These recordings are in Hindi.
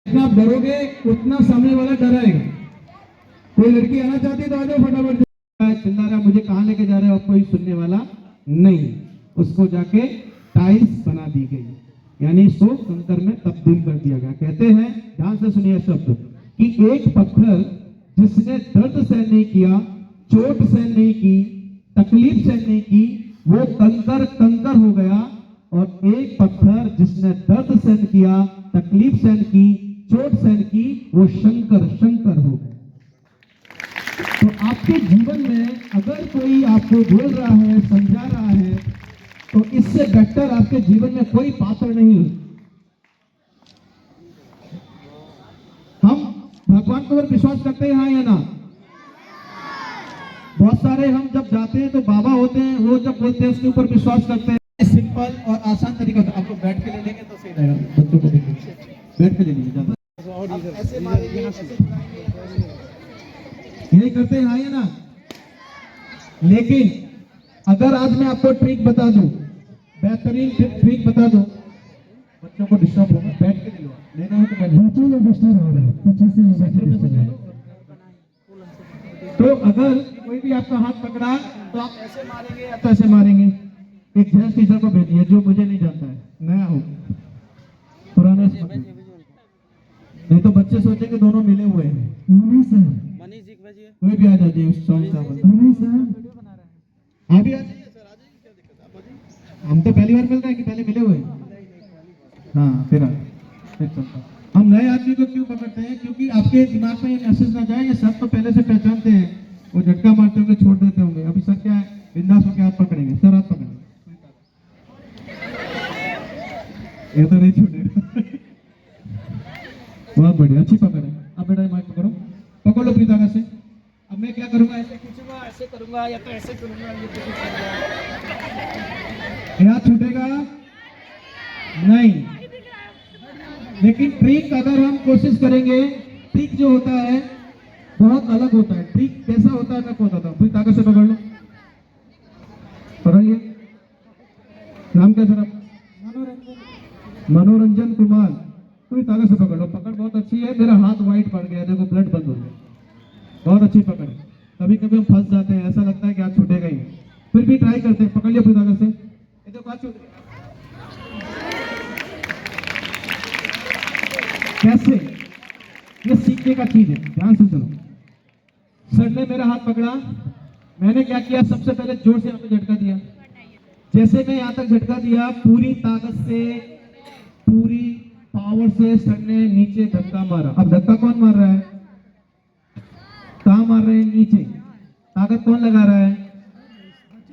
जितना आप डरोगे उतना सामने वाला डराएगा। कोई लड़की आना चाहती है तो आ जाओ फटाफट, चिल्ला रहा मुझे कहाँ लेके जा रहे हो, कोई सुनने वाला नहीं। उसको जाके टाइल्स बना दी गई, यानी इसको कंकर में तब्दील कर दिया गया। कहते हैं, ध्यान से सुनिए शब्द, कि एक पत्थर जिसने दर्द सहन नहीं किया, चोट सहन नहीं की, तकलीफ सहन नहीं की, वो कंकर कंकर हो गया। और एक पत्थर जिसने दर्द सहन किया, तकलीफ सहन की, चोट सहन की, वो शंकर शंकर हो गया। तो आपके जीवन में अगर कोई आपको बोल रहा है, समझा रहा है, तो इससे बेटर आपके जीवन में कोई पात्र नहीं है। हम भगवान के ऊपर विश्वास करते हैं, हाँ या ना? बहुत सारे हम जब जाते हैं तो बाबा होते हैं, वो जब बोलते हैं उसके ऊपर विश्वास करते हैं। सिंपल और आसान तरीका होता है। आप लोग बैठ के ले लेंगे तो सही रहेगा, बच्चों को देखिए बैठ के ले लीजिए, ज्यादा ऐसे मारेंगे, यही करते हैं, हाँ या ना? लेकिन अगर आज मैं आपको ट्रिक बता दूं, बेहतरीन ट्रिक बता दूं, बच्चों को डिस्टर्ब होगा, बैठ के ले लो, लेना हो तो बैठ। डिस्टर्ब हो रहा है पीछे से। तो अगर कोई भी आपका हाथ पकड़ा तो आप ऐसे मारेंगे या तो ऐसे मारेंगे। एक जेंट्स टीचर को भेजिए जो मुझे नहीं जानता है, नया हो, पुराने, नहीं तो बच्चे सोचे कि दोनों मिले हुए हैं। कोई भी आ जाइए उस सॉन्ग का, आप भी आ जाइए सर, आ जाइए, क्या दिक्कत है, आप आ जाइए। हम तो पहली बार मिल रहे हैं कि पहले मिले हुए हैं? हाँ, फिर चलता। हम नए आदमी को क्यों पकड़ते हैं? क्योंकि आपके दिमाग में ये मैसेज ना जाए, ये सब तो पहले से पहचानते हैं, वो झटका मारते होंगे, छोड़ देते होंगे। अभी सर क्या है, बिंदास होकर हाथ पकड़ेंगे, सर हाथ पकड़ेंगे, ये तो नहीं छूटेगा। बहुत बढ़िया, अच्छी पकड़ है। अब बेटा माइक पकड़ो, पकड़ लो प्रीता से। अब मैं क्या करूंगा, ऐसे खींचूंगा, ऐसे करूंगा, या तो ऐसे करूंगा, ये तो हाथ छूटेगा नहीं। लेकिन ट्रिक अगर हम कोशिश करेंगे, ट्रिक जो होता है बहुत अलग होता है। ट्रिक कैसा होता है मैं को बताता हूँ। पूरी ताकत से पकड़ लो, पकड़िए। नाम क्या सर? मनोरंजन कुमार। पूरी ताकत से पकड़ लो, पकड़ बहुत अच्छी है। मेरा हाथ व्हाइट पड़ गया, देखो ब्लड बंद हो गया, बहुत अच्छी पकड़ है। कभी कभी हम फंस जाते हैं, ऐसा लगता है कि हाथ छूटेगा ही, फिर भी ट्राई करते हैं। पकड़ लिया पूरी ताकत से, ये देखो हाथ छूट गया। कैसे? ये सीखने का चीज है, ध्यान से सुनो। सर ने मेरा हाथ पकड़ा, मैंने क्या किया, सबसे पहले जोर से यहाँ पे झटका दिया। जैसे मैं यहाँ तक झटका दिया, पूरी ताकत से, पूरी पावर से सर ने नीचे धक्का मारा। अब धक्का कौन मार रहा है? कहाँ मार रहे हैं? नीचे। ताकत कौन लगा रहा है?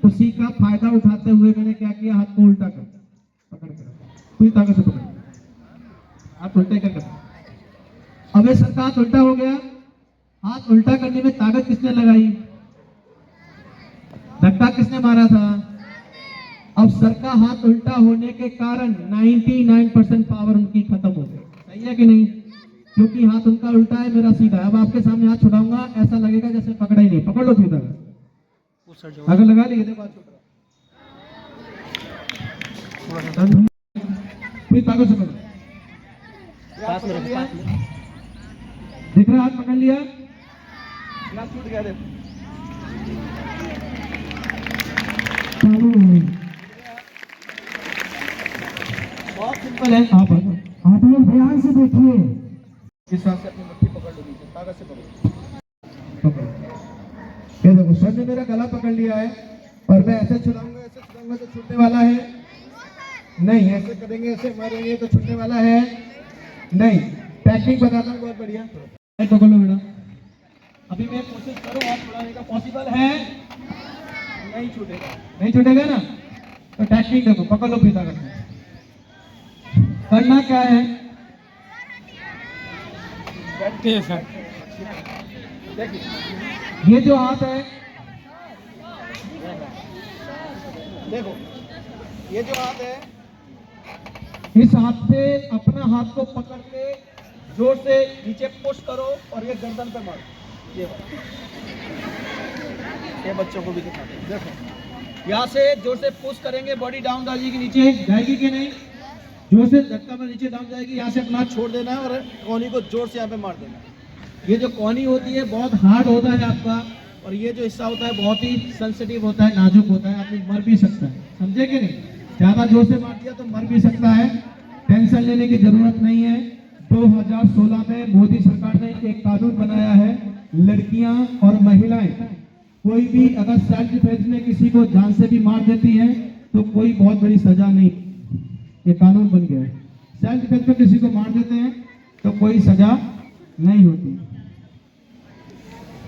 उसी का फायदा उठाते हुए मैंने क्या किया, हाथ को उल्टा कर पकड़ कर, पूरी ताकत से पकड़, हाथ उल्टे कर। अब सर का हाथ उल्टा हो गया। हाथ उल्टा करने में ताकत किसने लगाई? धक्का किसने मारा था? अब सर का हाथ उल्टा होने के कारण 99% पावर उनकी खत्म हो गई। सही है कि नहीं? क्योंकि हाथ उनका उल्टा है, मेरा सीधा है। अब आपके सामने हाथ छुड़ाऊंगा, ऐसा लगेगा जैसे पकड़ा ही नहीं। पकड़ लो सीधा, अगर लगा लिए देखो हाथ छुड़ रहा, ताकत से पकड़ो, दिख रहा? हाथ पकड़ लिया, ग्लास टूट गया, देखो बहुत सिंपल है। आप लोग ध्यान से देखिए, इस हाथ से अपनी मुट्ठी पकड़ लो, नीचे ताकत से पकड़ो। ये देखो सर ने मेरा गला पकड़ लिया है, और मैं ऐसे छुड़ाऊंगा, ऐसे छुड़ाऊंगा तो छूटने वाला है नहीं, ऐसे करेंगे, ऐसे मारेंगे तो छूटने वाला है नहीं। टेक्निक बताता हूँ बहुत बढ़िया, पकड़ लो बेटा। अभी मैं कोशिश करूँ और छुड़ाने का, पॉसिबल है? नहीं छूटेगा, नहीं छूटेगा ना? तो टेक्निक देखो, पकड़ लो प्रीता करके। करना क्या है, ये जो हाथ है, देखो ये जो हाथ है, इस हाथ से अपना हाथ को पकड़ के जोर से नीचे पुश करो, और ये गर्दन पे मारो। ये बच्चों को भी दिखाते हैं, देखो यहाँ से जोर से पुश करेंगे, बॉडी डाउन डालिएगी, नीचे जाएगी कि नहीं? जोर से झटका में नीचे दम जाएगी, यहाँ से अपना हाथ छोड़ देना है और कौनी को जोर से यहाँ पे मार देना है। ये जो कौनी होती है बहुत हार्ड होता है आपका, और ये जो हिस्सा होता है बहुत ही सेंसिटिव होता है, नाजुक होता है, आदमी मर भी सकता है, समझे कि नहीं? ज्यादा जोर से मार दिया तो मर भी सकता है, टेंशन लेने की जरूरत नहीं है। 2016 में मोदी सरकार ने एक कानून बनाया है, लड़कियां और महिलाएं कोई भी अगर सेल्फ डिफेंस में किसी को जान से भी मार देती है तो कोई बहुत बड़ी सजा नहीं, ये कानून बन गया है। सेल्फ डिफेंस में किसी को मार देते हैं तो कोई सजा नहीं होती।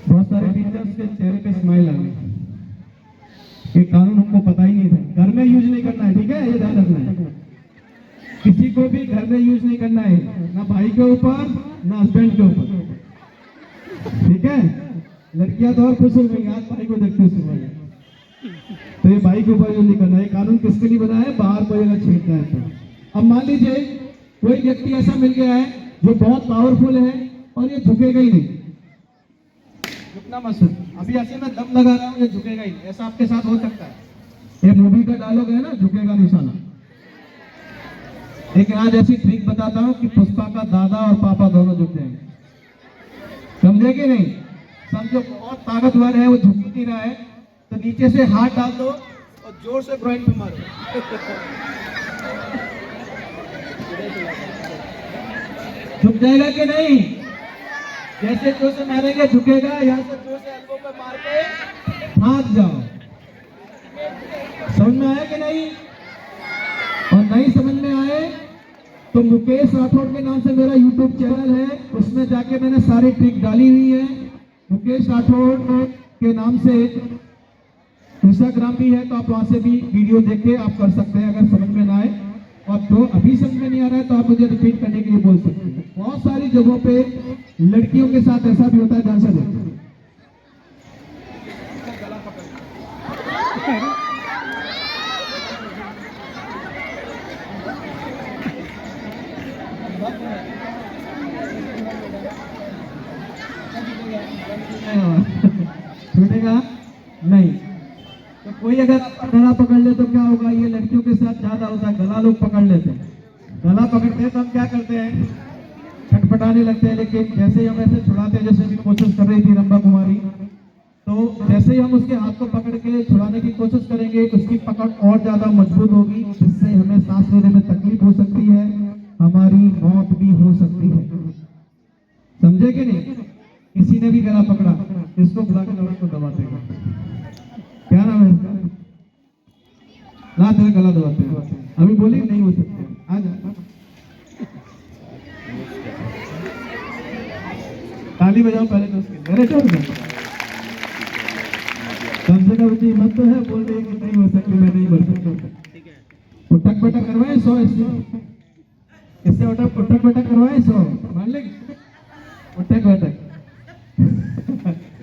बहुत सारे टीचर्स के चेहरे पे स्माइल आ गई, ये कानून हमको पता ही नहीं था। घर में यूज नहीं करना है, ठीक है, ये ध्यान रखना है, किसी को भी घर में यूज नहीं करना है, ना भाई के ऊपर ना हस्बैंड के ऊपर, ठीक है। लड़कियां तो और खुश हो गई आज भाई को देखते हुए सुबह, तो ये भाई के ऊपर यूज नहीं करना है। कानून किसके लिए बना है? बाहर कोई अगर छेड़ता है तो। अब मान लीजिए कोई व्यक्ति ऐसा मिल गया है जो बहुत पावरफुल है और ये झुकेगा ही नहीं, झुकना मत सुन, अभी ऐसे मैं दम लगा रहा हूँ, ये झुकेगा ही नहीं, ऐसा आपके साथ हो सकता है। ये मूवी का डायलॉग है ना, झुकेगा नहीं साला। लेकिन आज ऐसी ट्रिक बताता हूँ कि पुष्पा का दादा और पापा दोनों झुक जाएंगे, समझे कि नहीं? समझो बहुत ताकतवर है, वो झुक ही नहीं रहा है, तो नीचे से हाथ डाल दो और जोर से ग्राइंड पे मारो। झुक जाएगा कि नहीं? जैसे जोर से मारेंगे झुकेगा, यहाँ से जोर से एल्बो पे मार के भाग जाओ। समझ में आया कि नहीं? और नहीं समझ में आए तो मुकेश राठौड़ के नाम से मेरा YouTube चैनल है, उसमें जाके मैंने सारी ट्रिक डाली हुई है। मुकेश राठौड़ के नाम से इंस्टाग्राम भी है, तो आप वहां से भी वीडियो देख के आप कर सकते हैं अगर समझ में ना आए। और जो अभी समझ में नहीं आ रहा है तो आप मुझे रिपीट करने के लिए बोल सकते हैं। बहुत सारी जगहों पे लड़कियों के साथ ऐसा भी होता है, ध्यान से देखो। छूटेगा नहीं, तो कोई अगर गला पकड़ ले तो क्या होगा? ये लड़कियों के साथ ज्यादा होता है, गला लोग पकड़ लेते हैं, गला पकड़ते हैं तो हम क्या करते हैं? छटपटाने लगते हैं। लेकिन जैसे ही हम ऐसे छुड़ाते हैं, जैसे भी कोशिश कर रही थी रंभा कुमारी, तो जैसे ही हम उसके हाथ को पकड़ के छुड़ाने की कोशिश करेंगे, उसकी पकड़ और ज्यादा मजबूत होगी, जिससे हमें सांस लेने में तकलीफ हो सकती है, हमारी मौत भी हो सकती है, समझे कि नहीं? किसी ने भी गला पकड़ा, इसको बुला के लड़के को दबाते हैं, क्या नाम है इसका? ना तेरा गला दबाते हैं, अभी बोली नहीं हो सकते, आ जा, ताली बजाओ पहले तो उसके लिए। अरे छोड़ दो, कम से कम उतनी हिम्मत तो है, बोल रही है कि नहीं हो सकती, मैं नहीं बोल सकता। उठक बैठक करवाए 100 इससे उठक बैठक करवाए 100, मान लेंगे उठक बैठक।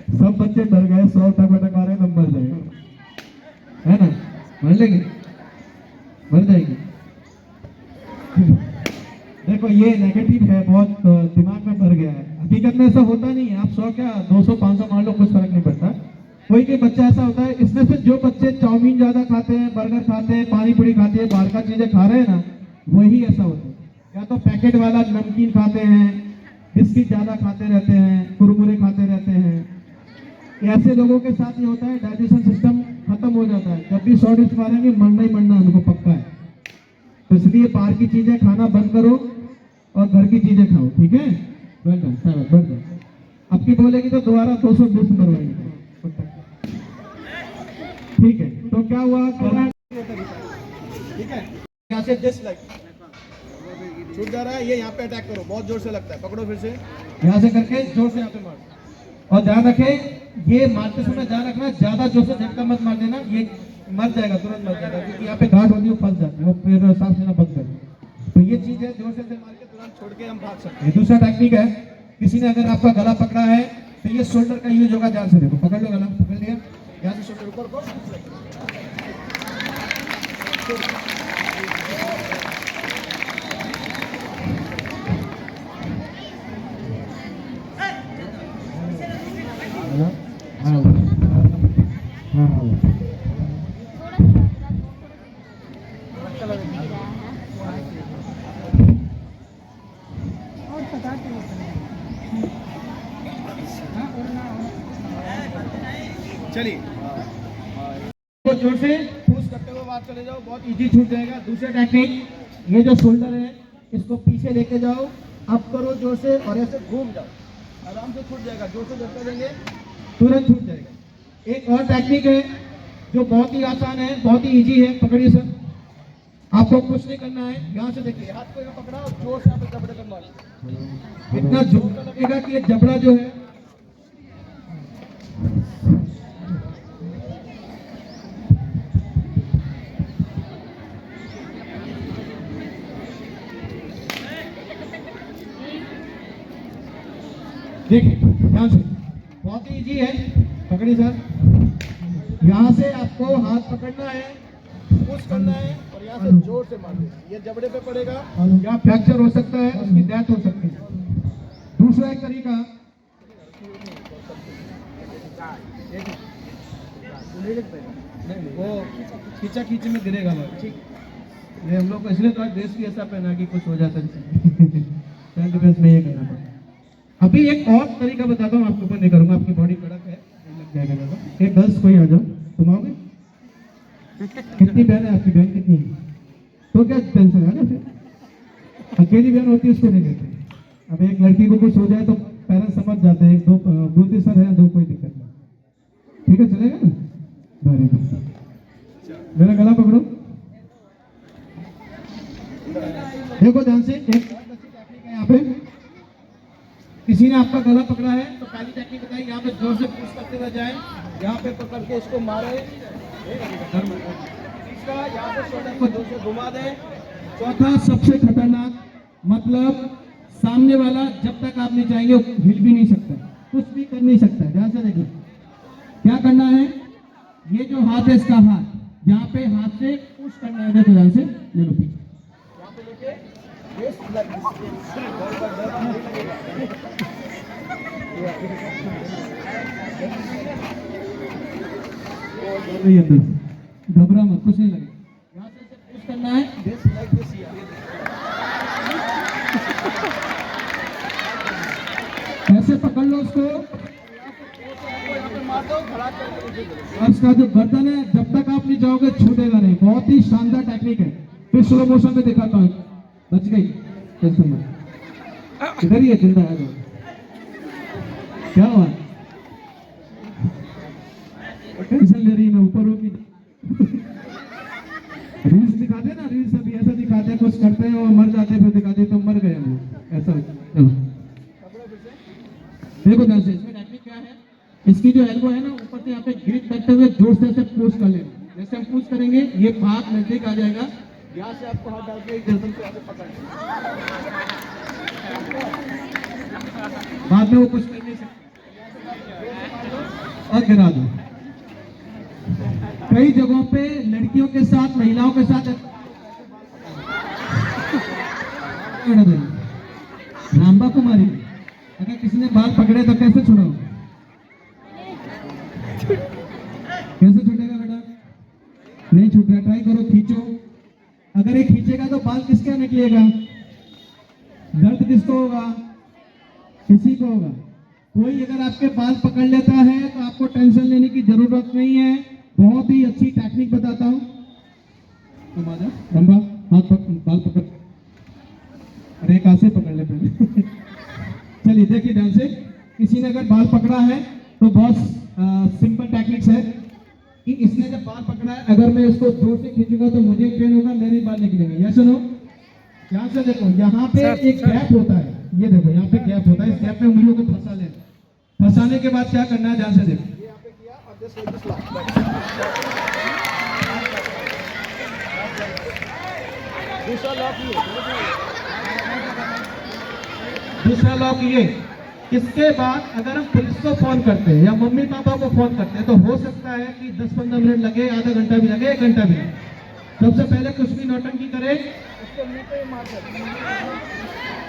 सब बच्चे डर गए, 100 उठक बैठक आ रहे हैं, तो मर जाएगा, है ना? मान लेंगे, मर जाएगी। देखो ये नेगेटिव है, बहुत दिमाग में भर गया है, हकीकत में ऐसा होता नहीं है। आप 100 क्या 200 500 मार लो, कुछ फर्क नहीं पड़ता। कोई के बच्चा ऐसा होता है, इसमें से जो बच्चे चाउमीन ज्यादा खाते हैं, बर्गर खाते हैं, पानी पूरी खाते हैं, बाहर का चीजें खा रहे हैं ना, वही ऐसा होता है। या तो पैकेट वाला नमकीन खाते हैं, बिस्किट ज्यादा खाते रहते हैं, कुरकुरे खाते रहते हैं, ऐसे लोगों के साथ ये होता है, डाइजेशन सिस्टम खत्म हो जाता है। जब भी 100 डिश मारेंगे मरना ही मरना, उनको पक्का है। तो इसलिए बाहर की चीजें खाना बंद करो और घर की चीजें खाओ, ठीक है? Well done. अब की बोलेगी तो दोबारा 200 डिश मरवाएंगे, ठीक है? तो क्या हुआ, ठीक है, यहाँ से जस्ट लाइक छूट जा रहा है, ये यहाँ पे अटैक करो, बहुत जोर से लगता है, पकड़ो फिर से, यहाँ से करके जोर से यहाँ पे मारो। और ध्यान रखें, ये मारते समय ध्यान रखना, ज्यादा जोर से झटका मत मार देना, ये मर जाएगा, तुरंत मर जाएगा, क्योंकि यहाँ पे गांठ होती है, फंस जाती है, फिर सांस लेना बंद कर। तो ये चीज है, जोर से मार के तुरंत छोड़ के हम भाग सकते हैं। दूसरा टेक्निक है, किसी ने अगर आपका गला पकड़ा है तो ये शोल्डर का यूज होगा, ध्यान से देखो, पकड़ लो, गला पकड़ लिया, यहाँ से शोल्डर ऊपर को, चलिए तो जोर से पुश करते हुए बाहर चले जाओ, बहुत इजी छूट जाएगा। दूसरा टेक्निक, ये जो शोल्डर है इसको पीछे लेके जाओ, अप करो जोर से और ऐसे घूम जाओ, आराम से छूट जाएगा। जोर से झटका देंगे तुरंत छूट जाएगा। एक और टेक्निक है जो बहुत ही आसान है, बहुत ही इजी है। पकड़िए सर, आपको कुछ नहीं करना है, यहाँ से देखिए, हाथ को यहाँ पकड़ा और जोर से आप जबड़े करना है। इतना जोर का लगेगा कि ये जबड़ा जो है देखिए ध्यान से, बहुत ही इजी है। पकड़िए सर, यहाँ से आपको हाथ पकड़ना है, पुश करना है और यहाँ से जोर से मारना है। ये जबड़े पे पड़ेगा, यहाँ फ्रैक्चर हो सकता है, उसकी डेथ हो सकती है। दूसरा एक तरीका, वो खींचा खींची में गिरेगा लोग, ठीक। ये हम लोग को इसलिए तो आज ड्रेस भी ऐसा पहना कि कुछ हो जाता है डिफेंस में ये करना पड़ता। अभी एक और तरीका बताता हूँ, आपके ऊपर नहीं करूँगा, आपकी बॉडी कड़क है, लग जाएगा ज़्यादा। एक गर्ल्स कोई आ जाओ, तुम आओगे? कितनी बहन है आपकी? बहन कितनी है? तो क्या टेंशन है ना, फिर अकेली बहन होती है उसको नहीं लेते। अब एक लड़की को कुछ हो जाए तो पेरेंट्स समझ जाते हैं, दो दूसरी सर है, दो कोई दिक्कत नहीं, ठीक है, चलेगा ना? Very good. मेरा गला पकड़ो, देखो ध्यान से। एक टेक्निक है, यहाँ पे किसी ने आपका गला पकड़ा है तो पहली टेक्निक बताई, यहाँ पे जोर से पुश करते हुए जाए, यहाँ पे पकड़ के इसको मारे। तीसरा, यहाँ पे शोल्डर को जोर से घुमा दे। चौथा सबसे खतरनाक, मतलब सामने वाला जब तक आप नहीं चाहेंगे हिल भी नहीं सकता, कुछ भी कर नहीं सकता। ध्यान से देखिए क्या करना है। ये जो हाथ है इसका हाथ, यहाँ पे हाथ से पुश करना है। देखो ध्यान से, ले लो पीछे, यहाँ पे लेके घबरा मत, कुछ नहीं लगेगा। यहाँ से पुश करना है, ऐसे पकड़ लो उसको, और इसका जो गर्दन है जब तक आप नहीं जाओगे छूटेगा नहीं। बहुत ही शानदार टेक्निक है। फिर स्लो मोशन में दिखाता हूँ। बच गई, टेंशन मत, इधर ही है, जिंदा है। क्या हुआ? टेंशन ले रही, मैं ऊपर हूँ कि रील्स दिखाते ना, रील्स अभी ऐसा दिखाते हैं, कुछ करते हैं और मर जाते हैं, फिर दिखाते हैं तो मर गए हम लोग, ऐसा। चलो देखो ध्यान से, इसमें टेक्निक क्या है। इसकी जो एल्बो है ना, ऊपर से यहाँ पे ग्रिप करते हुए जोर से ऐसे पुश कर लेना। जैसे हम पुश करेंगे ये भाग नजदीक आ जाएगा, यहाँ से आपको हाथ डाल के गर्दन पे ऐसे पकड़ना, बाद में वो कुछ कर नहीं सकते, और गिरा दो। कई जगहों पे लड़कियों के साथ, महिलाओं के साथ रामबा कुमारी, अगर किसी ने बाल पकड़े तो कैसे छुड़ाओ? कैसे छूटेगा बेटा? नहीं छूट रहा, ट्राई करो, खींचो। अगर ये खींचेगा तो बाल किसका निकलेगा? दर्द किसको होगा? किसी को होगा। कोई अगर आपके बाल पकड़ लेता है तो आपको टेंशन लेने की जरूरत नहीं है। बहुत ही अच्छी टेक्निक बताता हूँ। तुम आ जाओ, रंबा, हाथ बाल पकड़, अरे एक हाथ से पकड़ ले पहले। चलिए देखिए ध्यान से, किसी ने अगर बाल पकड़ा है तो बहुत सिंपल टेक्निक्स है कि इसने जब बाल पकड़ा है, अगर मैं इसको जोर से खींचूंगा तो मुझे पेन होगा, मेरे बाल निकलेंगे। या सुनो, यहाँ से देखो, यहाँ पे एक गैप होता है, ये देखो यहाँ पे गैप होता है, इस गैप में उंगलियों को फंसा लेना। फंसाने के बाद क्या करना है, ध्यान से देखो, ये यहाँ पे किया और दूसरा लॉक ये। इसके बाद अगर हम पुलिस को फोन करते हैं या मम्मी पापा को फोन करते हैं तो हो सकता है कि 10-15 मिनट लगे, आधा घंटा भी लगे, 1 घंटा भी लगे। सबसे पहले कुछ भी नौटंकी करे, उसको मुंह पे मार दे।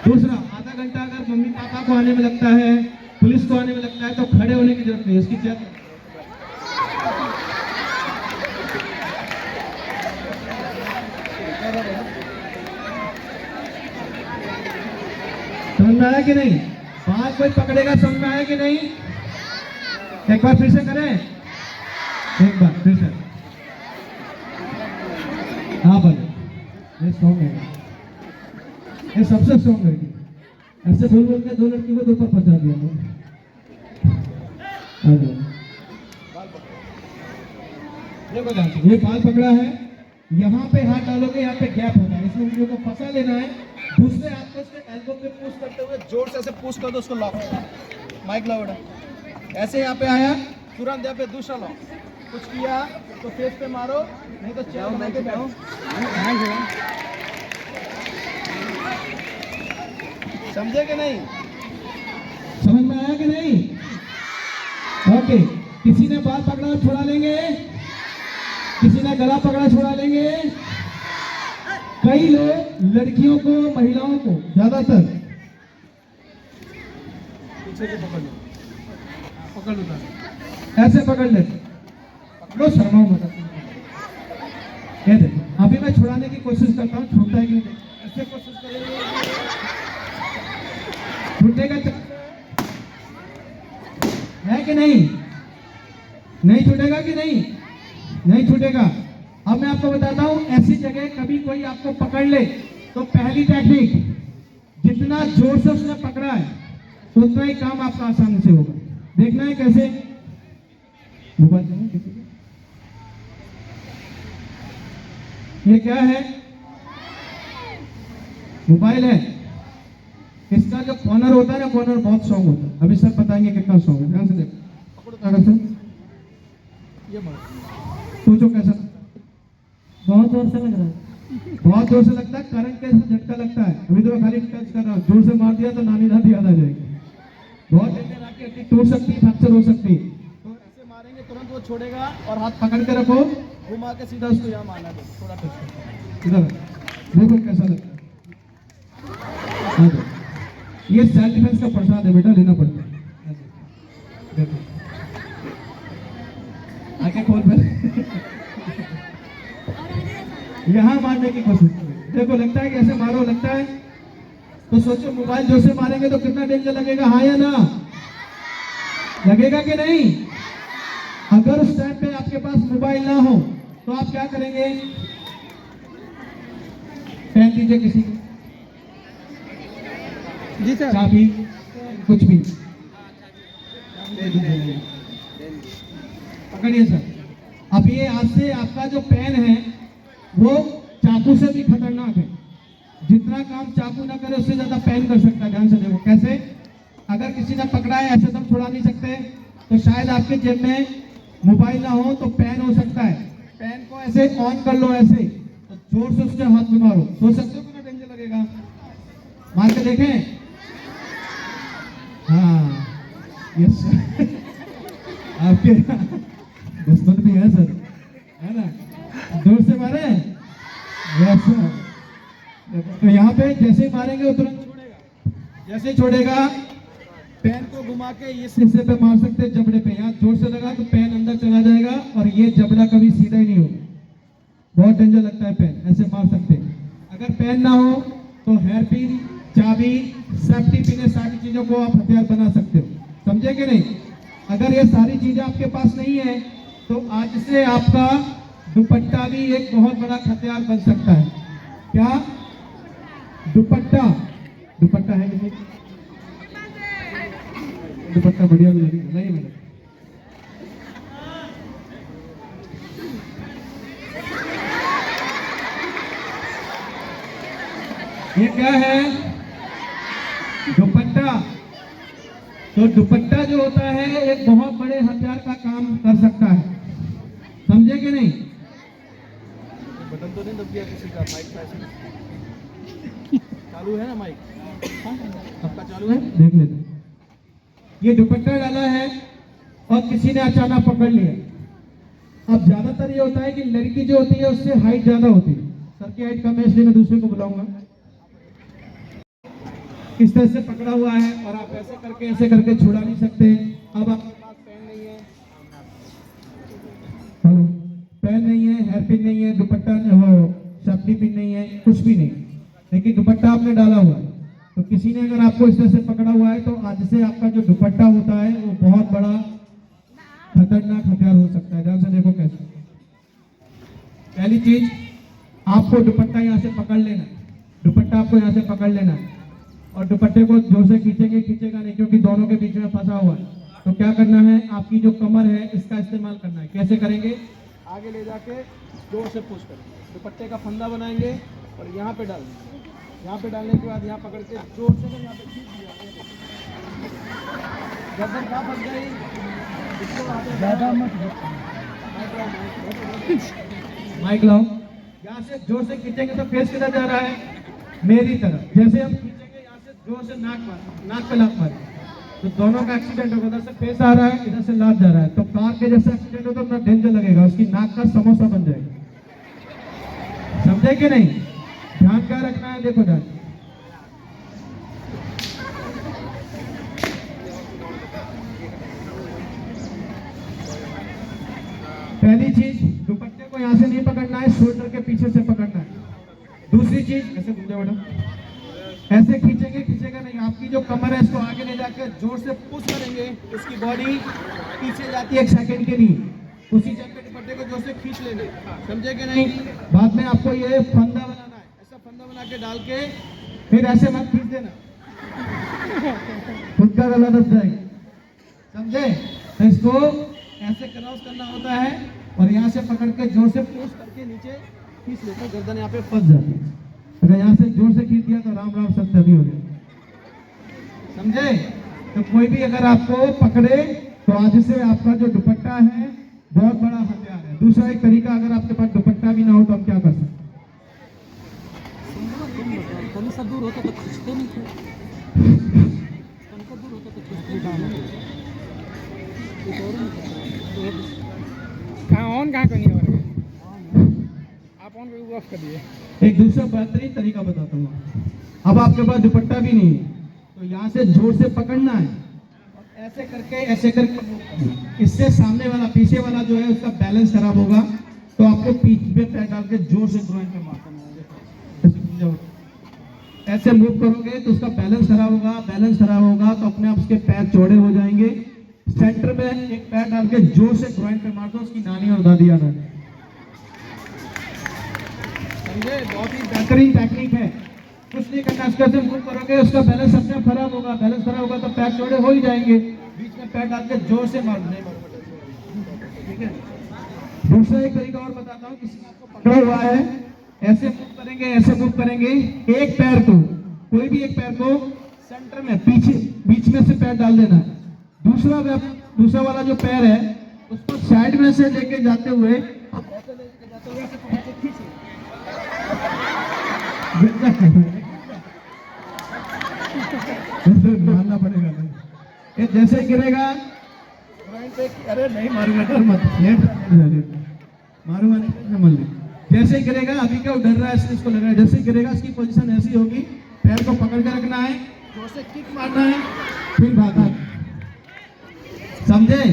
दूसरा, आधा घंटा अगर मम्मी पापा को आने में लगता है, पुलिस को आने में लगता है, तो खड़े होने की जरूरत नहीं, इसकी चेक समझ में आया कि नहीं? बात कोई पकड़ेगा, समझ में आया कि नहीं? एक बार फिर से करें, एक बार फिर से। हाँ बोले, ये स्ट्रॉन्ग है, ये सबसे स्ट्रॉन्ग लड़की। ऐसे बोल बोल के 2 लड़की को तो ऊपर पहुंचा दिया। देखो ध्यान से, ये बाल पकड़ा है, यहाँ पे हाथ डालोगे, यहाँ पे गैप होगा, इसमें उंगलियों को फंसा लेना है। दूसरे हाथ को इसके एल्बो पे पुश करते हुए जोर से ऐसे पुश कर दो, उसको लॉक। माइक लाउड ऐसे यहाँ पे आया, तुरंत यहाँ पे दूसरा लॉक। कुछ किया तो फेस पे मारो, नहीं तो चेयर बना के बैठो। समझे कि नहीं? समझ में आया कि नहीं? ओके, किसी ने बाल पकड़ा छुड़ा लेंगे, किसी ने गला पकड़ा छुड़ा लेंगे। कई लोग लड़कियों को, महिलाओं को ज्यादातर पीछे से पकड़ लो, ऐसे पकड़ ले, पकड़ो, शर्माओ मत। ये देखो, अभी मैं छुड़ाने की कोशिश करता हूँ, छूटता है कि नहीं? ऐसे कोशिश करेंगे, छूटेगा है कि नहीं? नहीं छूटेगा कि नहीं? नहीं छूटेगा। अब मैं आपको बताता हूं, ऐसी जगह कभी कोई आपको पकड़ ले तो पहली टेक्निक, जितना जोर से उसने पकड़ा है उतना ही काम आपका आसानी से होगा। देखना है कैसे? मोबाइल देना किसी को। ये क्या है? मोबाइल है। इसका जो कॉर्नर होता है ना, कॉर्नर बहुत स्ट्रॉन्ग होता है। अभी सब बताएंगे कितना स्ट्रॉन्ग है, ध्यान से देखो। पकड़ो ताकत से, ये सोचो कैसा? बहुत जोर से लग रहा है, बहुत जोर से लगता है। करंट कैसा झटका लगता है। अभी तो मैं खाली टच कर रहा हूँ, जोर से मार दिया तो नानी दादी याद आ जाएगी। बहुत डेंजर, आपकी हड्डी टूट सकती है, फ्रैक्चर हो सकती है। तो ऐसे मारेंगे तुरंत वो छोड़ेगा, और हाथ पकड़ के रखो, घुमा के सीधा उसको यहाँ मारना दो, थोड़ा टच इधर देखो कैसा लगता है। ये सेल्फ डिफेंस का प्रसाद है बेटा, लेना पड़ता है। देखो आगे खोल पे यहाँ मारने की कोशिश करो। देखो लगता है कि ऐसे मारो, लगता है तो सोचो मोबाइल जोर से मारेंगे तो कितना डेंजर लगेगा, हाँ या ना? लगेगा कि नहीं? अगर उस टाइम पे आपके पास मोबाइल ना हो तो आप क्या करेंगे? पेन दीजिए किसी को, जी सर, चाबी, कुछ भी पकड़िए सर। अब ये आज से आपका जो पेन है वो चाकू से भी खतरनाक है। जितना काम चाकू ना करे उससे ज्यादा पेन कर सकता है। ध्यान से देखो कैसे। अगर किसी ने पकड़ा है, ऐसे तो छुड़ा नहीं सकते, तो शायद आपके जेब में मोबाइल ना हो तो पेन हो सकता है। पेन को ऐसे ऑन कर लो, ऐसे तो जोर से उसके हाथ में मारो, सोच सकते हो कितना डेंजर लगेगा? मार के देखें। हाँ यस आपके दुश्मन भी है सर, है ना? जोर से मारे, यस सर। तो यहाँ पे जैसे मारेंगे तुरंत छोड़ेगा, जैसे छोड़ेगा पेन को घुमा के इस हिस्से पे मार सकते हैं, जबड़े पे। यहाँ जोर से लगा तो पेन अंदर चला जाएगा और ये जबड़ा कभी सीधा ही नहीं होगा। बहुत डेंजर लगता है पेन, ऐसे मार सकते हैं। अगर पेन ना हो तो हेयर पिन, चाबी, सेफ्टी पिन, ये सारी चीजों को आप हथियार बना सकते हो। समझे कि नहीं? अगर ये सारी चीजें आपके पास नहीं है तो आज से आपका दुपट्टा भी एक बहुत बड़ा हथियार बन सकता है। क्या? दुपट्टा। दुपट्टा है कि नहीं? दुपट्टा बढ़िया भी लगेगा नहीं मैडम? ये क्या है? दुपट्टा। तो दुपट्टा जो होता है एक बहुत बड़े हथियार का काम कर सकता है। समझे कि नहीं? बटन तो नहीं दब गया किसी का? माइक चालू है ना? माइक सबका चालू है, देख लेते। ये दुपट्टा डाला है और किसी ने अचानक पकड़ लिया। अब ज्यादातर ये होता है कि लड़की जो होती है उससे हाइट ज्यादा होती है। सर की हाइट कम है इसलिए मैं दूसरे को बुलाऊंगा। इस तरह से पकड़ा हुआ है और आप ऐसे करके छुड़ा नहीं सकते। अब आपके पास पेन नहीं है, हेलो, पेन नहीं है, हेयर पिन नहीं है, दुपट्टा सेफ्टी पिन नहीं है, कुछ भी नहीं, लेकिन दुपट्टा आपने डाला हुआ है। तो किसी ने अगर आपको इस तरह से पकड़ा हुआ है तो आज से आपका जो दुपट्टा होता है वो बहुत बड़ा खतरनाक हथियार हो सकता है। ध्यान से देखो कैसे। पहली चीज, आपको दुपट्टा यहाँ से पकड़ लेना, दुपट्टा आपको यहाँ से पकड़ लेना है और दुपट्टे को जोर से खींचेंगे, खींचेगा नहीं क्योंकि दोनों के बीच में फंसा हुआ है। तो क्या करना है, आपकी जो कमर है इसका इस्तेमाल करना है। कैसे करेंगे, आगे ले जाके जोर से पुश करेंगे, दुपट्टे का फंदा बनाएंगे और यहाँ पे डाल देंगे। यहाँ पे डालने के बाद यहाँ पकड़ के जोर से यहाँ पे खींच दिया, गर्दन कहाँ फंस गई, ज़्यादा मत माइक लाओ। यहाँ से जोर से खींचेंगे तो फेस किधर जा रहा है, मेरी तरफ। जैसे हम खींचेंगे यहाँ से जोर से नाक पे लात मारे तो दोनों का एक्सीडेंट होगा। उधर से फेस आ रहा है, इधर से लात जा रहा है, तो कार के जैसे एक्सीडेंट हो तो अपना डेंजर लगेगा, उसकी नाक का समोसा बन जाएगा। समझे कि नहीं, ध्यान क्या रखना है, देखो ध्यान। पहली चीज, दुपट्टे को यहाँ से नहीं पकड़ना है, शोल्डर के पीछे से पकड़ना है। दूसरी चीज, ऐसे घूम जाओ बेटा, ऐसे खींचेंगे, खींचेगा नहीं, आपकी जो कमर है इसको आगे ले जाकर जोर से पुश करेंगे, इसकी बॉडी पीछे जाती है 1 सेकंड के लिए, उसी जगह पे दुपट्टे को जोर से खींच लेना। समझे कि नहीं, बाद में आपको ये फंदा बनाना है, ऐसा फंदा बना के डाल के फिर ऐसे मत खींच देना, खुद का गला दब जाएगा। समझे, तो इसको ऐसे क्रॉस करना होता है और यहाँ से पकड़ के जोर से पुश करके नीचे खींच लेते हैं, गर्दन यहाँ पे फंस जाती है। अगर यहाँ से जोर से खींच दिया तो राम राम सत्यादी हो जाए। समझे, तो कोई भी अगर आपको पकड़े तो आज से आपका जो दुपट्टा है बहुत बड़ा हथियार है। दूसरा एक तरीका, अगर आपके पास दुपट्टा भी ना हो तो हम क्या कर सकते हैं, दूर होता तो खींचते नहीं थे, दूर होता तो कहाँ नहीं हो रहा है, आप ऑन को ऑफ कर दिए। एक दूसरा बेहतरीन तरीका बताता हूँ। अब आपके पास दुपट्टा भी नहीं है तो यहाँ से जोर से पकड़ना है और ऐसे करके इससे सामने वाला, पीछे वाला जो है उसका बैलेंस खराब होगा, तो आपको पीठ पे पैर डाल के जोर से ग्रोइन पे मारना है। ऐसे मूव करोगे तो उसका बैलेंस खराब होगा, बैलेंस खराब होगा तो अपने आप उसके पैर चौड़े हो जाएंगे। सेंटर में एक पैर डाल के जोर से ग्रोइन पे मार दो, उसकी नानी और दादी याद आ जाए। समझे, बहुत ही बेहतरीन टेक्निक है। कुछ नहीं करना, उसका से मूव करोगे उसका बैलेंस अपने आप खराब होगा, बैलेंस खराब होगा तो पैर चौड़े हो ही जाएंगे, बीच में पैर डाल के जोर से मार दो। ठीक है, दूसरा एक तरीका और बताता हूँ। किसी ने आपको पकड़ा हुआ है, ऐसे मूव करेंगे, ऐसे मूव करेंगे, एक पैर को, कोई भी एक पैर को सेंटर में पीछे बीच में से पैर डाल देना है। दूसरा वाला जो पैर है उसको साइड में से लेके जाते हुए मारना पड़ेगा, ये जैसे गिरेगा, अरे नहीं मारूंगा, डर मत, मारूंगा नहीं, समझ ले। जैसे गिरेगा, अभी क्या डर रहा है इसलिए इसको लग रहा है, जैसे गिरेगा इसकी पोजीशन ऐसी होगी, पैर को पकड़ के रखना है, जोर से किक मारना है, फिर भागना। समझे,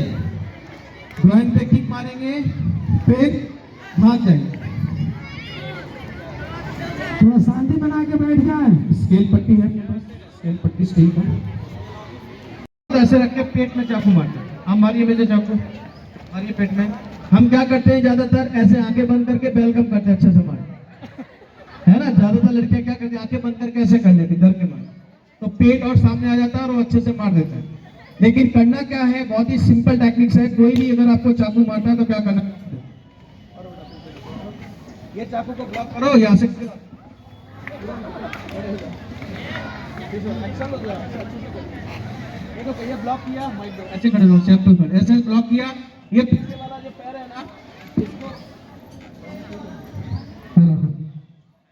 ग्राउंड पे किक मारेंगे फिर भाग जाएंगे। थोड़ा शांति बना के बैठ जाए। स्केल पट्टी है, स्केल पट्टी स्टील का, तो ऐसे रख के पेट में चाकू मारते हैं। हम मारिए मेरे चाकू, मारिए पेट में। हम क्या करते हैं, ज्यादातर ऐसे आंखें बंद करके वेलकम करते हैं, अच्छे से मार, है ना। ज्यादातर लड़कियां क्या करती हैं, आंखें बंद करके ऐसे कर लेती, डर के मार, तो पेट और सामने आ जाता है और वो अच्छे से मार देता है। लेकिन करना क्या है, बहुत ही सिंपल टेक्निक्स है। कोई भी अगर आपको चाकू मारता है तो क्या करना, ये चाकू को ब्लॉक करो, यहाँ से ये ब्लॉक किया, ऐसे खड़े रहो, ऐसे ब्लॉक किया। ये पीछे वाला जो पैर है ना,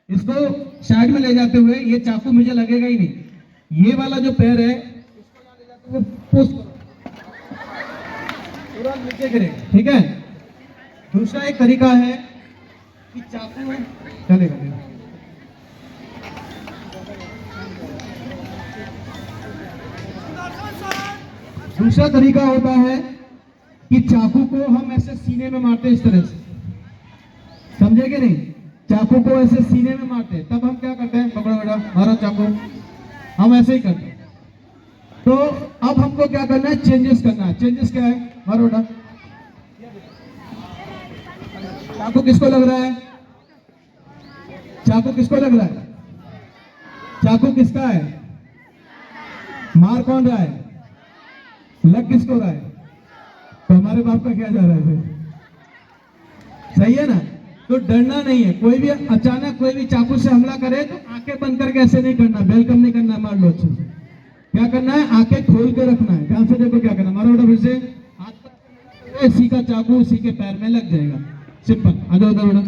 इसको साइड में ले जाते हुए, ये चाकू मुझे लगेगा ही नहीं, ये वाला जो पैर है इसको यहाँ ले जाते हुए पुश करो, तुरंत नीचे गिरेगा। ठीक है, दूसरा एक तरीका है कि चाकू चलेगा, दूसरा तरीका होता है कि चाकू को हम ऐसे सीने में मारते हैं, इस तरह से, समझे कि नहीं। चाकू को ऐसे सीने में मारते हैं, तब हम क्या करते हैं, पकड़ो बेटा, मारो चाकू, हम ऐसे ही करते हैं। तो अब हमको क्या करना है, चेंजेस करना है। चेंजेस क्या है, मारो बेटा। चाकू किसको लग रहा है, चाकू किसको लग रहा है, चाकू किसका है, मार कौन रहा है, लग किसको रहा है, तो हमारे बाप का क्या जा रहा है फिर, सही है ना। तो डरना नहीं है, कोई भी अचानक कोई भी चाकू से हमला करे तो आंखें बंद करके ऐसे नहीं करना, वेलकम नहीं करना, मार लो अच्छे से। क्या करना है, आंखें खोल के रखना है, ध्यान से देखो क्या करना, मारो बेटा फिर से, हाथ पर इसी का चाकू उसी के पैर में लग जाएगा, सिंपल। आ जाओ उधर बेटा,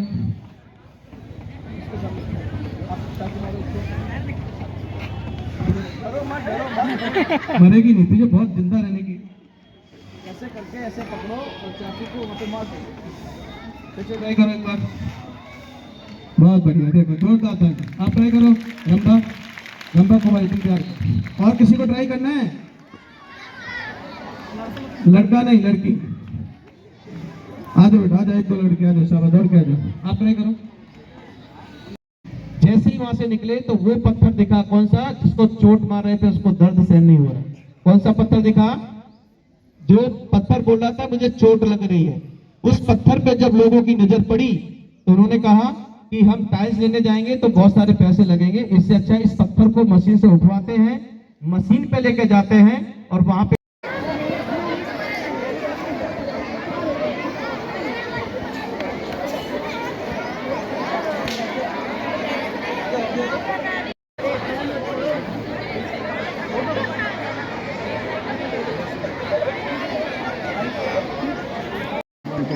मरेगी नहीं, तुझे बहुत जिंदा रहने की। ऐसे करके ऐसे पकड़ो और चाकू को वहाँ पे मार दो। ऐसे ट्राई करो एक बार, बहुत बढ़िया, देखो जोरदार था। आप ट्राई करो रंभा, रंभा को भाई तैयार। और किसी को ट्राई करना है, लड़का नहीं लड़की, आ जाओ बेटा, आ जाओ, एक दो लड़के आ जाओ, शाबाश, दौड़ के आ जाओ, आप ट्राई करो। जैसे ही वहां से निकले तो वो पत्थर दिखा, कौन सा, जिसको चोट मार रहे थे उसको दर्द सहन नहीं हो रहा, कौन सा पत्थर दिखा, जो पत्थर बोल रहा था मुझे चोट लग रही है। उस पत्थर पे जब लोगों की नजर पड़ी तो उन्होंने कहा कि हम टाइल्स लेने जाएंगे तो बहुत सारे पैसे लगेंगे, इससे अच्छा इस पत्थर को मशीन से उठवाते हैं, मशीन पे लेके जाते हैं और वहां पे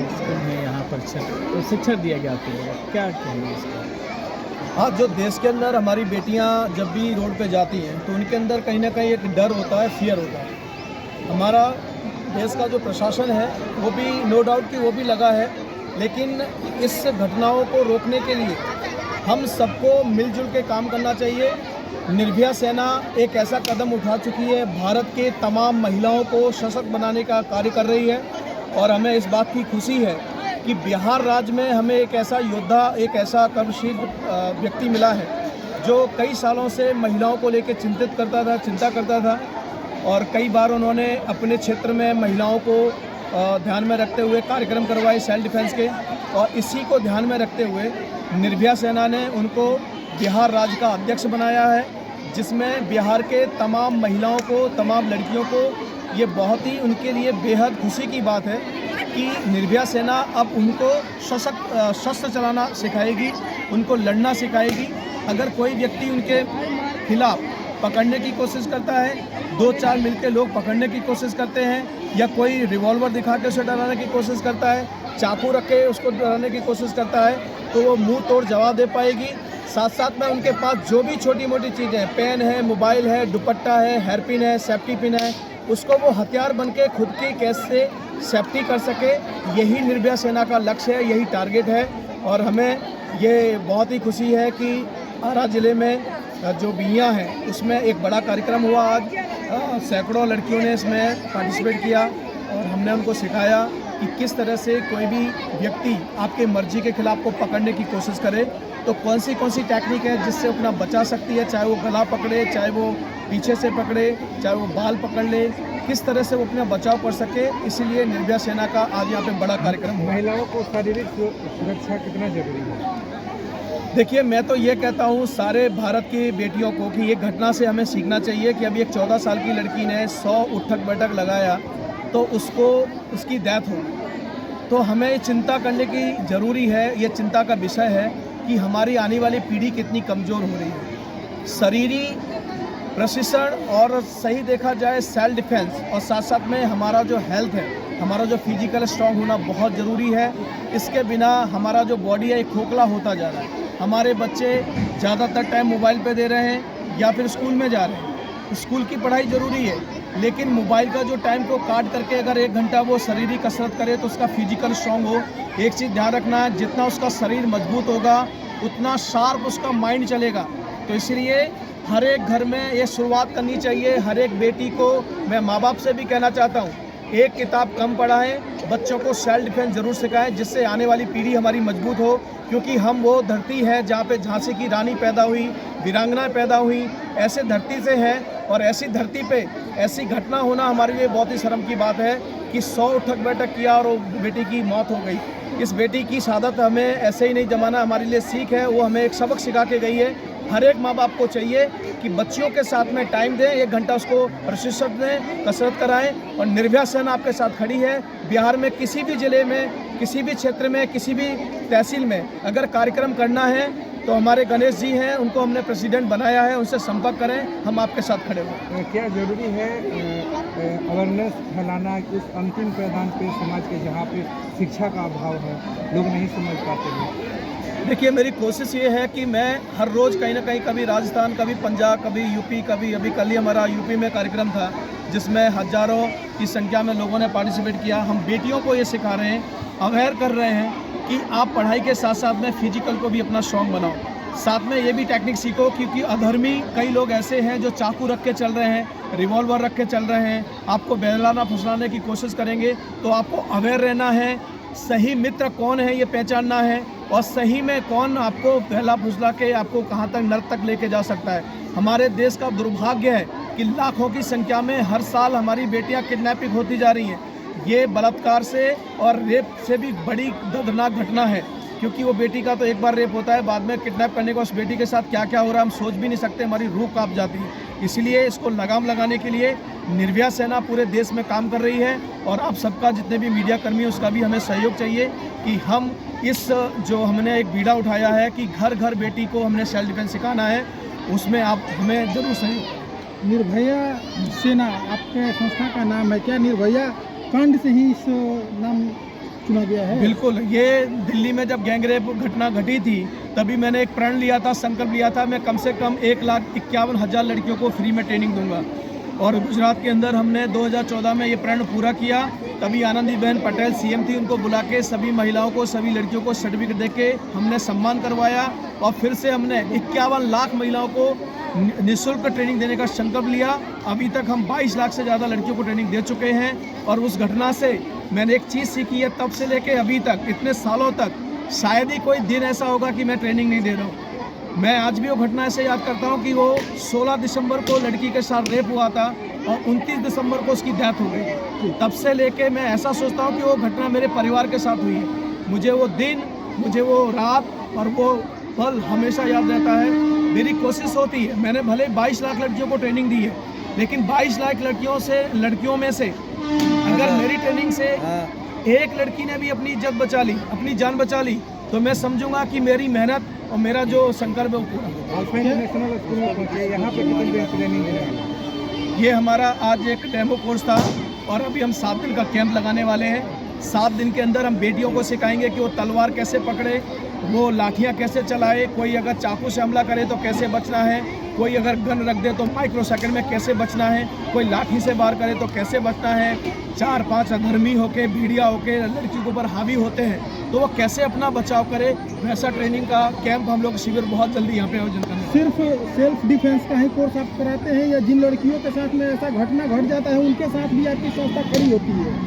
स्कूल में यहाँ पर तो शिक्षा दिया गया आपको, क्या कहेंगे इसका? हाँ, जो देश के अंदर हमारी बेटियां जब भी रोड पे जाती हैं तो उनके अंदर कहीं ना कहीं एक डर होता है, फियर होता है। हमारा देश का जो प्रशासन है वो भी नो डाउट कि वो भी लगा है, लेकिन इस घटनाओं को रोकने के लिए हम सबको मिलजुल के काम करना चाहिए। निर्भया सेना एक ऐसा कदम उठा चुकी है, भारत के तमाम महिलाओं को सशक्त बनाने का कार्य कर रही है और हमें इस बात की खुशी है कि बिहार राज्य में हमें एक ऐसा योद्धा, एक ऐसा कर्मशील व्यक्ति मिला है जो कई सालों से महिलाओं को लेकर चिंता करता था और कई बार उन्होंने अपने क्षेत्र में महिलाओं को ध्यान में रखते हुए कार्यक्रम करवाए सेल्फ डिफेंस के, और इसी को ध्यान में रखते हुए निर्भया सेना ने उनको बिहार राज्य का अध्यक्ष बनाया है, जिसमें बिहार के तमाम महिलाओं को, तमाम लड़कियों को ये बहुत ही उनके लिए बेहद खुशी की बात है कि निर्भया सेना अब उनको सशक्त शस्त्र चलाना सिखाएगी, उनको लड़ना सिखाएगी। अगर कोई व्यक्ति उनके खिलाफ पकड़ने की कोशिश करता है, 2-4 मिलकर लोग पकड़ने की कोशिश करते हैं या कोई रिवॉल्वर दिखा के उसे डराने की कोशिश करता है, चाकू रख के उसको डराने की कोशिश करता है, तो वो मुंह तोड़ जवाब दे पाएगी। साथ साथ में उनके पास जो भी छोटी मोटी चीज़ें, पेन है, मोबाइल है, दुपट्टा है, हेयर पिन है, सेफ्टी पिन है, उसको वो हथियार बन के खुद की कैसे सेफ्टी कर सके, यही निर्भया सेना का लक्ष्य है, यही टारगेट है। और हमें ये बहुत ही खुशी है कि आरा ज़िले में जो बिया हैं उसमें एक बड़ा कार्यक्रम हुआ आज, सैकड़ों लड़कियों ने इसमें पार्टिसिपेट किया और हमने उनको सिखाया कि किस तरह से कोई भी व्यक्ति आपके मर्जी के खिलाफ को पकड़ने की कोशिश करे तो कौन सी टेक्निक है जिससे अपना बचा सकती है, चाहे वो गला पकड़े, चाहे वो पीछे से पकड़े, चाहे वो बाल पकड़ ले, किस तरह से वो अपना बचाव कर सके। इसीलिए निर्भया सेना का आज यहाँ पे बड़ा कार्यक्रम हुआ। महिलाओं को शारीरिक सुरक्षा कितना जरूरी है? देखिए, मैं तो ये कहता हूँ सारे भारत की बेटियों को कि ये घटना से हमें सीखना चाहिए कि अभी एक 14 साल की लड़की ने 100 उठक बैठक लगाया तो उसकी डेथ हो, तो हमें चिंता करने की ज़रूरी है। ये चिंता का विषय है कि हमारी आने वाली पीढ़ी कितनी कमज़ोर हो रही है। शरीरी प्रशिक्षण और सही देखा जाए सेल्फ डिफेंस और साथ साथ में हमारा जो हेल्थ है, हमारा जो फिजिकल स्ट्रॉन्ग होना बहुत ज़रूरी है। इसके बिना हमारा जो बॉडी है खोखला होता जा रहा है। हमारे बच्चे ज़्यादातर टाइम मोबाइल पे दे रहे हैं या फिर स्कूल में जा रहे हैं। स्कूल की पढ़ाई ज़रूरी है, लेकिन मोबाइल का जो टाइम को काट करके अगर 1 घंटा वो शारीरिक कसरत करे तो उसका फिजिकल स्ट्रॉन्ग हो। एक चीज़ ध्यान रखना है, जितना उसका शरीर मजबूत होगा उतना शार्प उसका माइंड चलेगा। तो इसलिए हर एक घर में ये शुरुआत करनी चाहिए। हर एक बेटी को मैं माँ बाप से भी कहना चाहता हूँ एक किताब कम पढ़ाएं, बच्चों को सेल्फ डिफेंस ज़रूर सिखाएं, जिससे आने वाली पीढ़ी हमारी मजबूत हो। क्योंकि हम वो धरती है जहाँ पे झांसी की रानी पैदा हुई, वीरांगनाएं पैदा हुई, ऐसे धरती से है। और ऐसी धरती पे ऐसी घटना होना हमारे लिए बहुत ही शर्म की बात है कि 100 उठक बैठक किया और वो बेटी की मौत हो गई। इस बेटी की शहादत हमें ऐसे ही नहीं जमाना हमारे लिए सीख है, वो हमें एक सबक सिखा के गई है। हर एक माँ बाप को चाहिए कि बच्चियों के साथ में टाइम दें, 1 घंटा उसको प्रशिक्षण दें, कसरत कराएं। और निर्भया सेना आपके साथ खड़ी है। बिहार में किसी भी ज़िले में, किसी भी क्षेत्र में, किसी भी तहसील में अगर कार्यक्रम करना है तो हमारे गणेश जी हैं, उनको हमने प्रेसिडेंट बनाया है, उनसे संपर्क करें, हम आपके साथ खड़े हुए। क्या जरूरी है अवेयरनेस फैलाना इस अंतिम पायदान पे समाज के जहाँ पे शिक्षा का अभाव है, लोग नहीं समझ पाते हैं? देखिए, मेरी कोशिश ये है कि मैं हर रोज़ कहीं ना कहीं, कभी राजस्थान, कभी पंजाब, कभी यूपी, कभी अभी कल ही हमारा यूपी में कार्यक्रम था जिसमें हज़ारों की संख्या में लोगों ने पार्टिसिपेट किया। हम बेटियों को ये सिखा रहे हैं, अवेयर कर रहे हैं कि आप पढ़ाई के साथ साथ में फिजिकल को भी अपना शौक बनाओ, साथ में ये भी टेक्निक सीखो। क्योंकि अधर्मी कई लोग ऐसे हैं जो चाकू रख के चल रहे हैं, रिवॉल्वर रख के चल रहे हैं, आपको बहलाना फुसलाने की कोशिश करेंगे। तो आपको अवेयर रहना है, सही मित्र कौन है ये पहचानना है, और सही में कौन आपको बहला फुसला के आपको कहाँ तक नर्क तक लेके जा सकता है। हमारे देश का दुर्भाग्य है कि लाखों की संख्या में हर साल हमारी बेटियां किडनैपिंग होती जा रही हैं। ये बलात्कार से और रेप से भी बड़ी दर्दनाक घटना है। क्योंकि वो बेटी का तो एक बार रेप होता है, बाद में किडनैप करने का उस बेटी के साथ क्या क्या हो रहा है हम सोच भी नहीं सकते, हमारी रूह कांप जाती है। इसलिए इसको लगाम लगाने के लिए निर्भया सेना पूरे देश में काम कर रही है। और आप सबका, जितने भी मीडिया कर्मी हैं, उसका भी हमें सहयोग चाहिए कि हम इस जो हमने एक बीड़ा उठाया है कि घर घर बेटी को हमने सेल्फ डिफेंस सिखाना है, उसमें आप हमें ज़रूर सहयोग। निर्भया सेना आपके संस्था का नाम है, क्या निर्भया कांड से ही इस नाम चुना गया है? बिल्कुल, ये दिल्ली में जब गैंगरेप घटना घटी थी तभी मैंने एक प्रण लिया था, संकल्प लिया था, मैं कम से कम 1,51,000 लड़कियों को फ्री में ट्रेनिंग दूंगा। और गुजरात के अंदर हमने 2014 में ये प्रण पूरा किया। तभी आनंदीबेन पटेल सीएम थी, उनको बुला के सभी महिलाओं को, सभी लड़कियों को सर्टिफिकेट दे के हमने सम्मान करवाया। और फिर से हमने 51 लाख महिलाओं को निःशुल्क ट्रेनिंग देने का संकल्प लिया। अभी तक हम 22 लाख से ज़्यादा लड़कियों को ट्रेनिंग दे चुके हैं। और उस घटना से मैंने एक चीज़ सीखी है, तब से लेके अभी तक, इतने सालों तक शायद ही कोई दिन ऐसा होगा कि मैं ट्रेनिंग नहीं दे रहा हूँ। मैं आज भी वो घटना ऐसे याद करता हूँ कि वो 16 दिसंबर को लड़की के साथ रेप हुआ था और 29 दिसंबर को उसकी डेथ हो गई। तब से लेके मैं ऐसा सोचता हूँ कि वो घटना मेरे परिवार के साथ हुई है। मुझे वो दिन, मुझे वो रात और वो पल हमेशा याद रहता है। मेरी कोशिश होती है, मैंने भले 22 लाख लड़कियों को ट्रेनिंग दी है, लेकिन 22 लाख लड़कियों में से अगर मेरी ट्रेनिंग से एक लड़की ने भी अपनी इज्जत बचा ली, अपनी जान बचा ली, तो मैं समझूंगा कि मेरी मेहनत और मेरा जो संकल्प है वो पूरा। इंटरनेशनल स्कूल में पहुंचे, यहाँ पे कितनी देर ट्रेनिंग देने वाले? ये हमारा आज एक डेमो कोर्स था और अभी हम 7 दिन का कैंप लगाने वाले हैं। 7 दिन के अंदर हम बेटियों को सिखाएंगे कि वो तलवार कैसे पकड़े, वो लाठियाँ कैसे चलाए, कोई अगर चाकू से हमला करे तो कैसे बचना है, कोई अगर गन रख दे तो माइक्रो सेकंड में कैसे बचना है, कोई लाठी से वार करे तो कैसे बचना है, 4-5 अधर्मी होके, भीड़िया होके लड़की के ऊपर हावी होते हैं तो वो कैसे अपना बचाव करे। वैसा ट्रेनिंग का कैंप हम लोग शिविर बहुत जल्दी यहाँ पे आयोजन करेंगे। सिर्फ सेल्फ डिफेंस का ही कोर्स आप कराते हैं या जिन लड़कियों के साथ में ऐसा घटना घट जाता है उनके साथ भी आपकी संस्था खड़ी होती है?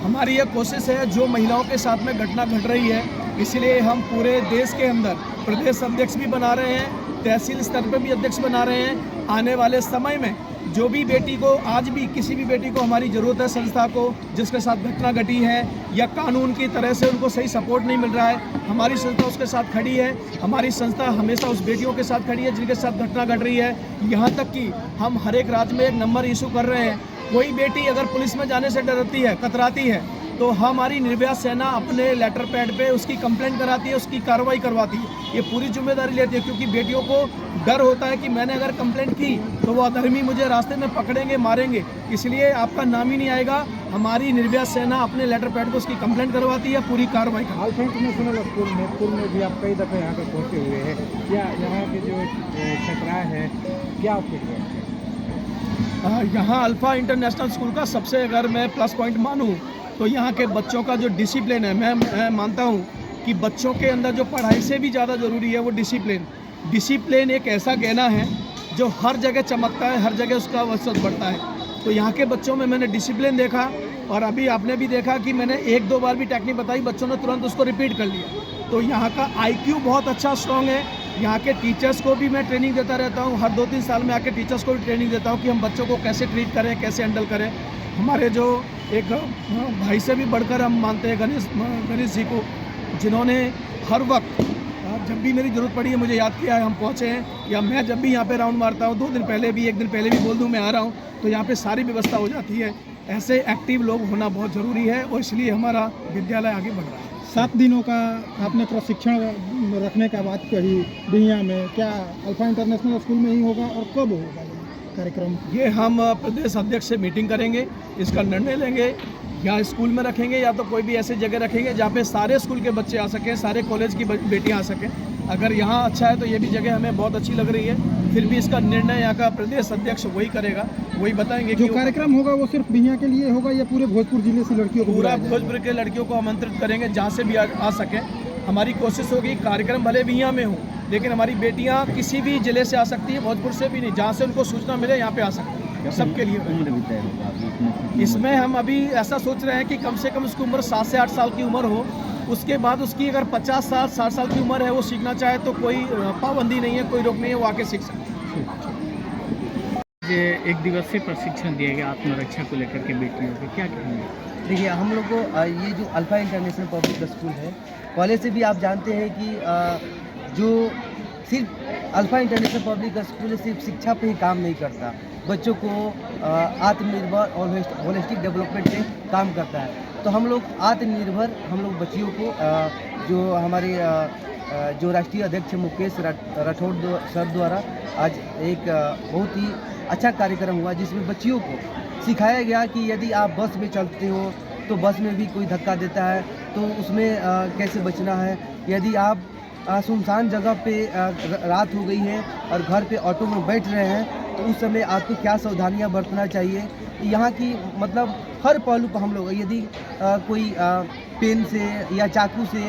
हमारी ये कोशिश है, जो महिलाओं के साथ में घटना घट रही है, इसलिए हम पूरे देश के अंदर प्रदेश अध्यक्ष भी बना रहे हैं, तहसील स्तर पर भी अध्यक्ष बना रहे हैं। आने वाले समय में जो भी बेटी को, आज भी किसी भी बेटी को हमारी ज़रूरत है, संस्था को जिसके साथ घटना घटी है या कानून की तरह से उनको सही सपोर्ट नहीं मिल रहा है, हमारी संस्था उसके साथ खड़ी है। हमारी संस्था हमेशा उस बेटियों के साथ खड़ी है जिनके साथ घटना घट रही है। यहाँ तक कि हम हर एक राज्य में एक नंबर इशू कर रहे हैं। कोई बेटी अगर पुलिस में जाने से डरती है, कतराती है, तो हमारी निर्भया सेना अपने लेटर पैड पे उसकी कंप्लेंट कराती है, उसकी कार्रवाई करवाती है। ये पूरी जिम्मेदारी लेती है, क्योंकि बेटियों को डर होता है कि मैंने अगर कंप्लेंट की तो वो अधर्मी मुझे रास्ते में पकड़ेंगे, मारेंगे, इसलिए आपका नाम ही नहीं आएगा। हमारी निर्भया सेना अपने लेटर पैड पे उसकी कंप्लेंट करवाती है, पूरी कार्रवाई करवाती है। अल्फा इंटरनेशनल स्कूल नागपुर में भी आप कई दफ़े यहाँ पर पहुँचे हुए हैं, क्या यहाँ के जो छात्राएँ हैं क्या आपके यहाँ अल्फा इंटरनेशनल स्कूल का सबसे अगर मैं प्लस पॉइंट मानूँ तो यहाँ के बच्चों का जो डिसिप्लिन है, मैं मानता हूँ कि बच्चों के अंदर जो पढ़ाई से भी ज़्यादा ज़रूरी है वो डिसिप्लिन एक ऐसा गहना है जो हर जगह चमकता है, हर जगह उसका वसत बढ़ता है। तो यहाँ के बच्चों में मैंने डिसिप्लिन देखा, और अभी आपने भी देखा कि मैंने 1-2 बार भी टेक्निक बताई, बच्चों ने तुरंत उसको रिपीट कर लिया। तो यहाँ का IQ बहुत अच्छा स्ट्रॉन्ग है। यहाँ के टीचर्स को भी मैं ट्रेनिंग देता रहता हूँ, हर 2-3 साल में आके टीचर्स को भी ट्रेनिंग देता हूँ कि हम बच्चों को कैसे ट्रीट करें, कैसे हैंडल करें। हमारे जो एक भाई से भी बढ़कर हम मानते हैं गणेश जी को, जिन्होंने हर वक्त जब भी मेरी ज़रूरत पड़ी है मुझे याद किया है, हम पहुँचे हैं। या मैं जब भी यहाँ पे राउंड मारता हूँ 2 दिन पहले भी, 1 दिन पहले भी बोल दूँ मैं आ रहा हूँ, तो यहाँ पे सारी व्यवस्था हो जाती है। ऐसे एक्टिव लोग होना बहुत ज़रूरी है, और इसलिए हमारा विद्यालय आगे बढ़ रहा है। 7 दिनों का आपने प्रशिक्षण रखने का बात कही बिहिया में, क्या अल्फा इंटरनेशनल स्कूल में ही होगा और कब होगा ये कार्यक्रम? ये हम प्रदेश अध्यक्ष से मीटिंग करेंगे, इसका निर्णय लेंगे, या स्कूल में रखेंगे या तो कोई भी ऐसी जगह रखेंगे जहाँ पे सारे स्कूल के बच्चे आ सकें, सारे कॉलेज की बेटियाँ आ सकें। अगर यहाँ अच्छा है तो ये भी जगह हमें बहुत अच्छी लग रही है। फिर भी इसका निर्णय यहाँ का प्रदेश अध्यक्ष वही करेगा, वही बताएंगे। जो कार्यक्रम होगा वो सिर्फ बिहिया के लिए होगा या पूरे भोजपुर जिले से लड़कियों को? पूरा भोजपुर के लड़कियों को आमंत्रित करेंगे, जहाँ से भी आ सकें। हमारी कोशिश होगी कार्यक्रम भले बिहिया में हो, लेकिन हमारी बेटियाँ किसी भी जिले से आ सकती है, भोजपुर से भी नहीं, जहाँ से उनको सूचना मिले यहाँ पे आ सकती है, सबके लिए। इसमें हम अभी ऐसा सोच रहे हैं कि कम से कम उसकी उम्र 7 से 8 साल की उम्र हो। उसके बाद उसकी अगर 50 साल 60 साल की उम्र है, वो सीखना चाहे तो कोई पाबंदी नहीं है, कोई रोक नहीं है, वो आके सीख सकते हैं। ये 1 दिवसीय प्रशिक्षण दिया गया आत्मरक्षा को लेकर के बेटियों को, क्या कहेंगे? देखिए, हम लोग को ये जो अल्फा इंटरनेशनल पब्लिक स्कूल है, कॉलेज से भी आप जानते हैं कि जो सिर्फ अल्फा इंटरनेशनल पब्लिक स्कूल सिर्फ शिक्षा पे ही काम नहीं करता, बच्चों को आत्मनिर्भर और होलिस्टिक डेवलपमेंट पे काम करता है। तो हम लोग आत्मनिर्भर, हम लोग बच्चियों को जो हमारे जो राष्ट्रीय अध्यक्ष मुकेश राठौड़ सर द्वारा आज एक बहुत ही अच्छा कार्यक्रम हुआ, जिसमें बच्चियों को सिखाया गया कि यदि आप बस में चलते हो तो बस में भी कोई धक्का देता है तो उसमें कैसे बचना है। यदि आप सुनसान जगह पे रात हो गई है और घर पे ऑटो में बैठ रहे हैं तो उस समय आपको क्या सावधानियां बरतना चाहिए। यहाँ की मतलब हर पहलू पर हम लोग, यदि कोई पेन से या चाकू से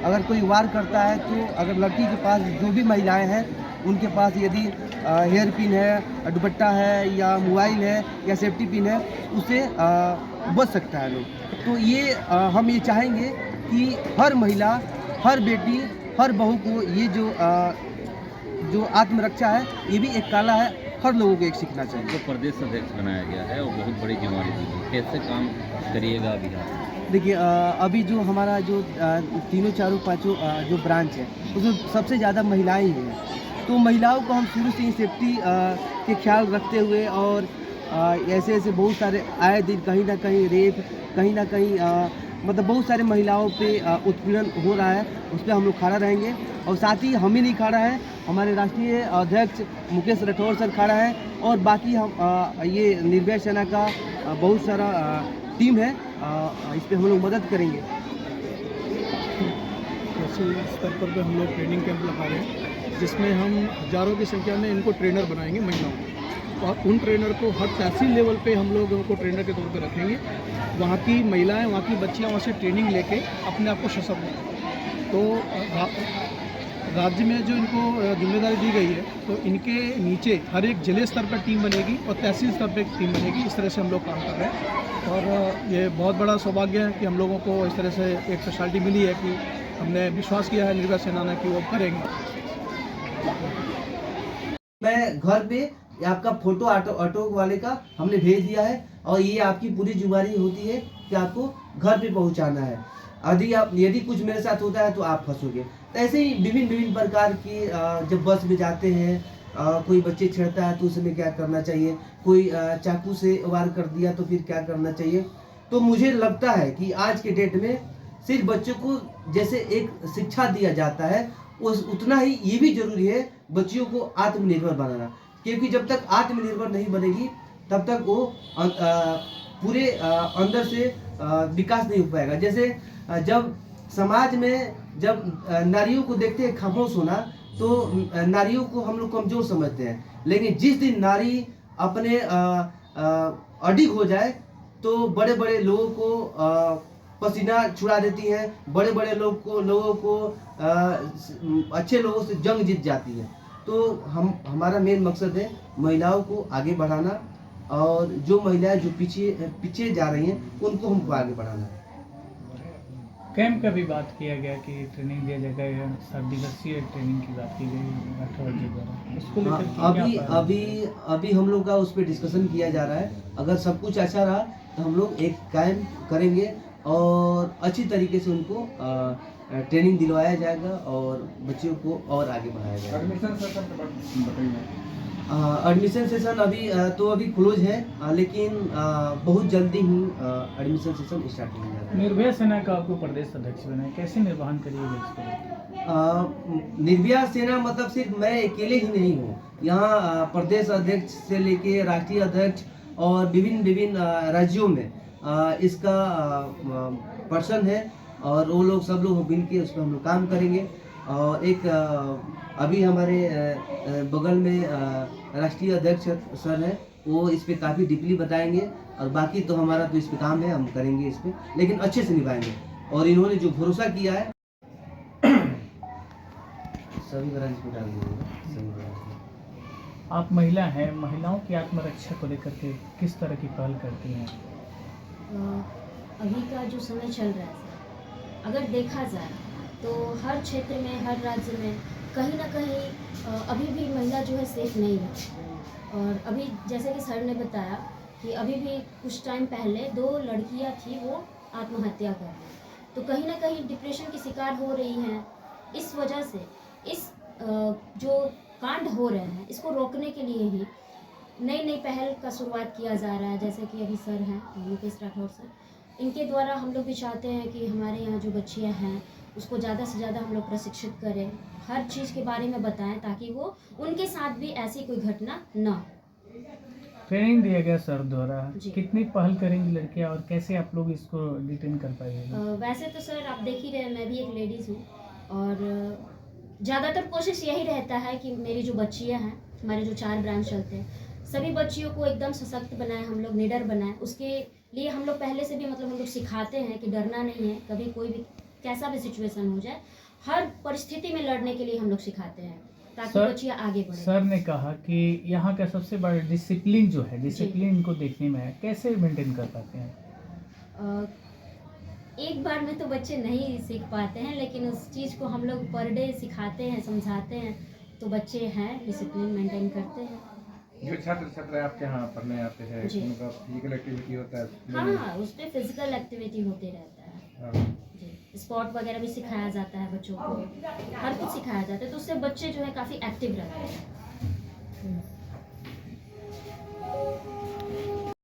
अगर कोई वार करता है तो अगर लड़की के पास जो भी महिलाएं हैं उनके पास यदि हेयर पिन है, दुपट्टा है या मोबाइल है या सेफ्टी पिन है, उससे बच सकता है लोग। तो ये हम ये चाहेंगे कि हर महिला, हर बेटी, हर बहू को ये जो आत्मरक्षा है ये भी एक कला है, हर लोगों को एक सीखना चाहिए। जो प्रदेश अध्यक्ष बनाया गया है वो बहुत बड़ी जिम्मेदारी दी गई, कैसे काम करिएगा अभी? देखिए, अभी जो हमारा जो 3, 4, 5 जो ब्रांच है उसमें सबसे ज़्यादा महिलाएं ही हैं। तो महिलाओं को हम शुरू से ही सेफ्टी के ख्याल रखते हुए और ऐसे बहुत सारे आए दिन कहीं ना कहीं रेप, कहीं ना कहीं मतलब बहुत सारे महिलाओं पे उत्पीड़न हो रहा है, उस पर हम लोग खड़ा रहेंगे। और साथ ही हम ही नहीं खड़ा है, हमारे राष्ट्रीय अध्यक्ष मुकेश राठौड़ सर खड़ा है और बाकी हम ये निर्भया सेना का बहुत सारा टीम है, इस पर हम लोग मदद करेंगे। स्तर पर हम लोग ट्रेनिंग कैंप लगा रहे हैं, जिसमें हम हज़ारों की संख्या में इनको ट्रेनर बनाएंगे महिलाओं को, और उन ट्रेनर को हर तहसील लेवल पे हम लोग उनको ट्रेनर के तौर पे रखेंगे। वहाँ की महिलाएं, वहाँ की बच्चियाँ वहाँ से ट्रेनिंग लेके अपने आप को सशक्त बनाएं। तो राज्य में जो इनको जिम्मेदारी दी गई है तो इनके नीचे हर एक जिले स्तर पर टीम बनेगी और तहसील स्तर पर एक टीम बनेगी। इस तरह से हम लोग काम कर रहे हैं और ये बहुत बड़ा सौभाग्य है कि हम लोगों को इस तरह से एक स्पेशलिटी मिली है कि हमने विश्वास किया है निर्भया सेना ने कि वो करेंगे। मैं घर पे आपका फोटो ऑटो वाले का हमने भेज दिया है और ये आपकी पूरी जिम्मेदारी होती है कि आपको घर पे पहुंचाना है। यदि कुछ मेरे साथ होता है तो आप फंसोगे। तो ऐसे ही विभिन्न प्रकार की जब बस में जाते हैं कोई बच्चे छेड़ता है तो उस समय क्या करना चाहिए, कोई चाकू से वार कर दिया तो फिर क्या करना चाहिए। तो मुझे लगता है कि आज के डेट में सिर्फ बच्चों को जैसे एक शिक्षा दिया जाता है उतना ही ये भी जरूरी है बच्चियों को आत्मनिर्भर बनाना, क्योंकि जब तक आत्मनिर्भर नहीं बनेगी तब तक वो पूरे अंदर से विकास नहीं हो पाएगा। जैसे जब समाज में जब नारियों को देखते हैं खामोश होना तो नारियों को हम लोग कमजोर समझते हैं, लेकिन जिस दिन नारी अपने अडिग हो जाए तो बड़े बड़े लोगों को पसीना छुड़ा देती हैं, बड़े बड़े लोगों को अच्छे लोगों से जंग जीत जाती है। तो हमारा मेन मकसद है महिलाओं को आगे बढ़ाना और जो महिलाएं जो पीछे जा रही हैं उनको हमको आगे बढ़ाना है। कैंप का भी बात किया गया कि ट्रेनिंग दिया जाएगा, 7 दिवसीय ट्रेनिंग की बात की गई राठौर जी द्वारा, इसको लेकर के क्या अभी प्लान है? अभी हम लोग का उस पर डिस्कशन किया जा रहा है। अगर सब कुछ अच्छा रहा तो हम लोग एक कैंप करेंगे और अच्छी तरीके से उनको ट्रेनिंग दिलवाया जाएगा और बच्चों को और आगे बढ़ाया जाएगा। एडमिशन सेशन अभी क्लोज है, लेकिन बहुत जल्दी ही एडमिशन सेशन स्टार्ट हो जाएगा। निर्भया सेना का आपको प्रदेश अध्यक्ष बनाए, कैसे निर्वहन करिएगा इसको? निर्भया सेना मतलब सिर्फ मैं अकेले ही नहीं हूँ। यहाँ प्रदेश अध्यक्ष से लेके राष्ट्रीय अध्यक्ष और विभिन्न राज्यों में इसका पर्सन है और वो लोग सब लोग मिल के उस पर हम लोग काम करेंगे। और एक अभी हमारे बगल में राष्ट्रीय अध्यक्ष सर है, वो इस पे काफ़ी डीपली बताएंगे और बाकी तो हमारा तो इस पे काम है, हम करेंगे इस पे, लेकिन अच्छे से निभाएंगे। और इन्होंने जो भरोसा किया है सभी ब्रांच को डाल दीजिएगा, सभी ब्रांच में। आप महिला हैं, महिलाओं की आत्मरक्षा को लेकर के किस तरह की पहल करती हैं? अभी का जो समय चल रहा है सर, अगर देखा जाए तो हर क्षेत्र में, हर राज्य में कहीं ना कहीं अभी भी महिला जो है सेफ नहीं है। और अभी जैसे कि सर ने बताया कि अभी भी कुछ टाइम पहले 2 लड़कियां थी, वो आत्महत्या कर ली। तो कहीं ना कहीं डिप्रेशन की शिकार हो रही हैं। इस वजह से इस जो कांड हो रहे हैं इसको रोकने के लिए ही नई पहल का शुरुआत किया जा रहा है। जैसे कि अभी सर हैं मुकेश राठौर सर, इनके द्वारा हम लोग भी चाहते हैं कि हमारे यहाँ जो बच्चियाँ हैं उसको ज़्यादा से ज़्यादा हम लोग प्रशिक्षित करें, हर चीज़ के बारे में बताएं ताकि वो उनके साथ भी ऐसी कोई घटना ना हो। ट्रेनिंग दिया गया सर द्वारा, जी। कितनी पहल करेंगी लड़कियां और कैसे आप लोग इसको डिटेन कर पाएंगे? वैसे तो सर आप देख ही रहे हैं, मैं भी एक लेडीज़ हूँ और ज़्यादातर कोशिश यही रहता है कि मेरी जो बच्चियाँ हैं, हमारे जो 4 ब्रांच चलते हैं, सभी बच्चियों को एकदम सशक्त बनाएं, हम लोग निडर बनाएं। उसके लिए हम लोग पहले से भी मतलब हम लोग सिखाते हैं कि डरना नहीं है, कभी कोई भी कैसा भी सिचुएशन हो जाए, हर परिस्थिति में लड़ने के लिए हम लोग सिखाते हैं ताकि बच्चियाँ आगे बढ़े। सर ने कहा कि यहाँ का सबसे बड़ा डिसिप्लिन जो है, डिसिप्लिन को देखने में है, कैसे मेंटेन कर पाते हैं? एक बार में तो बच्चे नहीं सीख पाते हैं, लेकिन उस चीज़ को हम लोग पर डे सिखाते हैं, समझाते हैं, तो बच्चे हैं डिसिप्लिन मेंटेन करते हैं। जो छात्र आपके यहाँ पढ़ने आते हैं उनका फिजिकल एक्टिविटी होता है? हाँ, उस पर फिजिकल एक्टिविटी होते रहता है जी। स्पोर्ट वगैरह भी सिखाया जाता है बच्चों को, हर कुछ सिखाया जाता है, तो उससे बच्चे जो है काफ़ी एक्टिव रहते हैं।